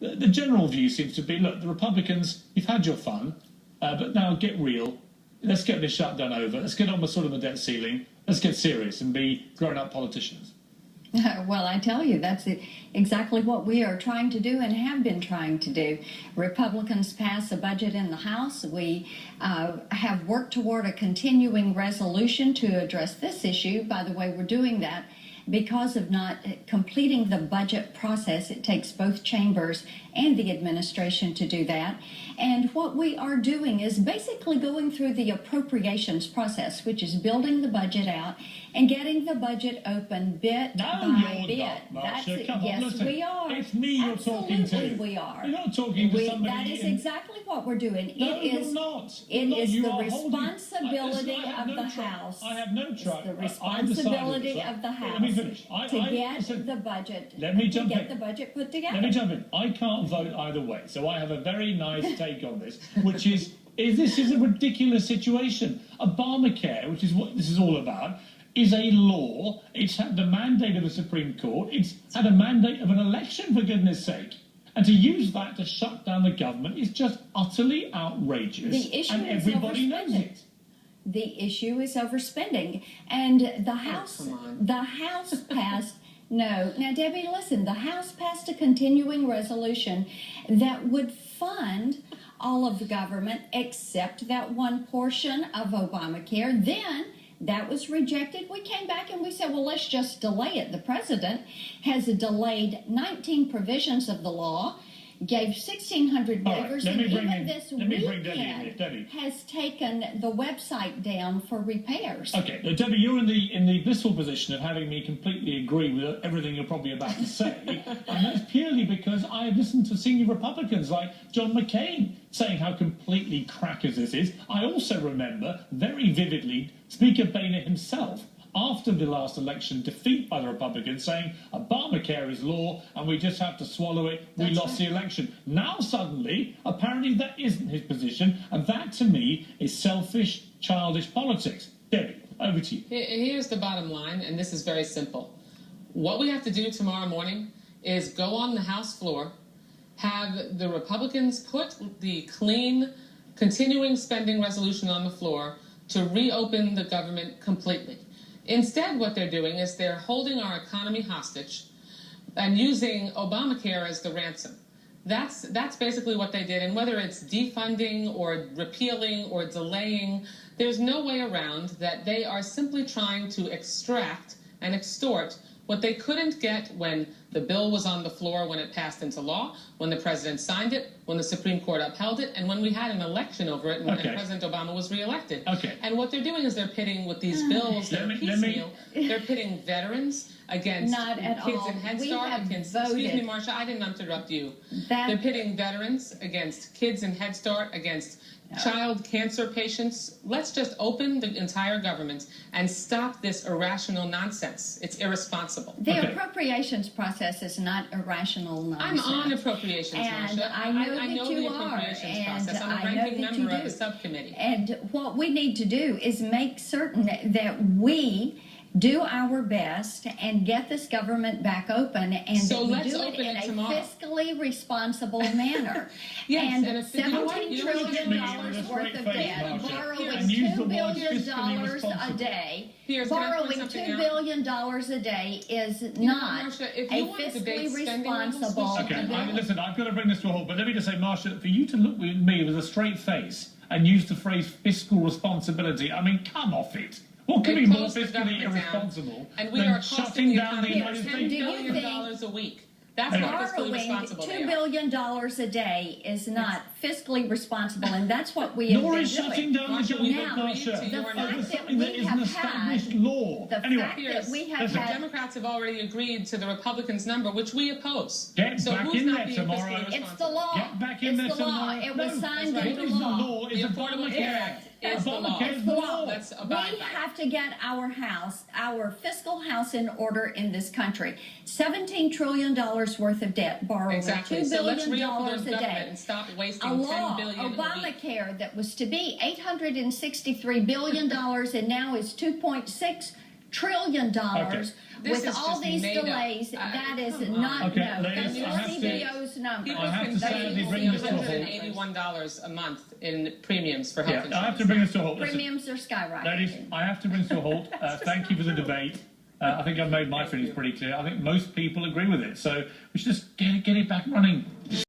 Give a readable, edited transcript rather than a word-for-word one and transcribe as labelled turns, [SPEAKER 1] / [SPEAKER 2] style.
[SPEAKER 1] the general view seems to be, look, the Republicans, you've had your fun, but now get real. Let's get this shutdown over. Let's get on with sort of the debt ceiling. Let's get serious and be grown-up politicians.
[SPEAKER 2] Well, I tell you, that's exactly what we are trying to do and have been trying to do. Republicans pass a budget in the House. We have worked toward a continuing resolution to address this issue. By the way, we're doing that because of not completing the budget process. It takes both chambers and the administration to do that. And what we are doing is basically going through the appropriations process, which is building the budget out and getting the budget open bit by bit.
[SPEAKER 1] Marsha, come on,
[SPEAKER 2] yes,
[SPEAKER 1] listen.
[SPEAKER 2] we are.
[SPEAKER 1] It's me you're talking to.
[SPEAKER 2] Absolutely, we are.
[SPEAKER 1] You're not talking to somebody.
[SPEAKER 2] That is exactly what we're doing.
[SPEAKER 1] No, you're not.
[SPEAKER 2] It
[SPEAKER 1] You're
[SPEAKER 2] is
[SPEAKER 1] not.
[SPEAKER 2] the responsibility of the House.
[SPEAKER 1] I have no trust.
[SPEAKER 2] It's the responsibility of the House.
[SPEAKER 1] Let me finish.
[SPEAKER 2] To get the budget.
[SPEAKER 1] Let me jump in.
[SPEAKER 2] Get the budget put together.
[SPEAKER 1] Let me jump in. I can't vote either way, so I have a very nice take on this, which is this is a ridiculous situation. Obamacare, which is what this is all about, is a law. It's had the mandate of the Supreme Court. It's had a mandate of an election, for goodness sake. And to use that to shut down the government is just utterly outrageous.
[SPEAKER 2] The issue
[SPEAKER 1] and
[SPEAKER 2] is
[SPEAKER 1] everybody knows it.
[SPEAKER 2] The issue is overspending. And the House passed. No. Now, Debbie, listen, the House passed a continuing resolution that would fund all of the government except that one portion of Obamacare. Then that was rejected. We came back and we said, well, let's just delay it. The president has delayed 19 provisions of the law, gave 1,600 waivers, and even this weekend has taken the website down for repairs.
[SPEAKER 1] Okay, now, Debbie, you're in the blissful position of having me completely agree with everything you're probably about to say, and that's purely because I have listened to senior Republicans like John McCain saying how completely crackers this is. I also remember very vividly Speaker Boehner himself, after the last election defeat by the Republicans, saying Obamacare is law and we just have to swallow it. We lost the election. Now suddenly, apparently that isn't his position, and that to me is selfish, childish politics. Debbie, over to you.
[SPEAKER 3] Here's the bottom line, and this is very simple. What we have to do tomorrow morning is go on the House floor, have the Republicans put the clean, continuing spending resolution on the floor to reopen the government completely. Instead, what they're doing is they're holding our economy hostage and using Obamacare as the ransom. That's basically what they did. And whether it's defunding or repealing or delaying, there's no way around that they are simply trying to extract and extort what they couldn't get when the bill was on the floor, when it passed into law, when the president signed it, when the Supreme Court upheld it, and when we had an election over it and President Obama was reelected. And what they're doing is they're pitting with these bills that are piecemeal. They're pitting veterans against kids in Head Start. Excuse me, Marsha, I didn't interrupt you. They're pitting veterans against kids in Head Start, against child cancer patients. Let's just open the entire government and stop this irrational nonsense. It's irresponsible.
[SPEAKER 2] The appropriations process is not irrational nonsense.
[SPEAKER 3] I'm on appropriations, Marsha.
[SPEAKER 2] I know
[SPEAKER 3] the appropriations process. I'm a ranking member of the subcommittee.
[SPEAKER 2] And what we need to do is make certain that we do our best and get this government back open, and
[SPEAKER 3] so
[SPEAKER 2] that we do it in a fiscally responsible manner.
[SPEAKER 3] And
[SPEAKER 2] $17 trillion worth of debt, borrowing $2 billion a day. Borrowing $2 billion a day is not a fiscally responsible.
[SPEAKER 1] Okay, listen, I've got to bring this to a halt, but let me just say, Marsha, for you to look at me with a straight face and use the phrase fiscal responsibility, I mean, come off it. What could be more fiscally irresponsible than shutting down the United States?
[SPEAKER 3] $10 billion a week. That's not fiscally responsible.
[SPEAKER 2] $2 billion a day is not fiscally responsible, and that's what we have been doing.
[SPEAKER 1] Nor is shutting down the government, Marsha.
[SPEAKER 2] The fact that
[SPEAKER 1] that is an established law.
[SPEAKER 3] The Democrats have already agreed to the Republicans' number, which we oppose.
[SPEAKER 1] Get back in there tomorrow.
[SPEAKER 2] It's the law.
[SPEAKER 1] Get back in there tomorrow.
[SPEAKER 2] It was signed into law.
[SPEAKER 1] The Affordable Care Act.
[SPEAKER 2] It's the law. We have to get our house, our fiscal house, in order in this country. $17 trillion worth of debt, borrowing $2 billion a day.
[SPEAKER 3] And stop wasting
[SPEAKER 2] a law,
[SPEAKER 3] $10 billion
[SPEAKER 2] Obamacare, that was to be $863 billion and now is $2.6 trillion
[SPEAKER 3] This
[SPEAKER 2] with
[SPEAKER 3] is
[SPEAKER 2] all
[SPEAKER 3] just
[SPEAKER 2] these
[SPEAKER 3] made up.
[SPEAKER 2] delays. That is
[SPEAKER 3] Come on.
[SPEAKER 2] not,
[SPEAKER 1] Okay,
[SPEAKER 2] no,
[SPEAKER 1] ladies,
[SPEAKER 2] that's
[SPEAKER 1] I have to-
[SPEAKER 2] CBO's number.
[SPEAKER 3] People
[SPEAKER 1] I have
[SPEAKER 3] can
[SPEAKER 1] to
[SPEAKER 3] pay
[SPEAKER 1] sadly bring this to a halt.
[SPEAKER 3] $181 a month in premiums for health
[SPEAKER 1] Yeah,
[SPEAKER 3] insurance.
[SPEAKER 1] I have to bring this to a halt. Listen,
[SPEAKER 2] Premiums are skyrocketing.
[SPEAKER 1] ladies, I have to bring this to a halt. Thank you for the debate. I think I've made my feelings pretty clear. I think most people agree with it. So we should just get it back running.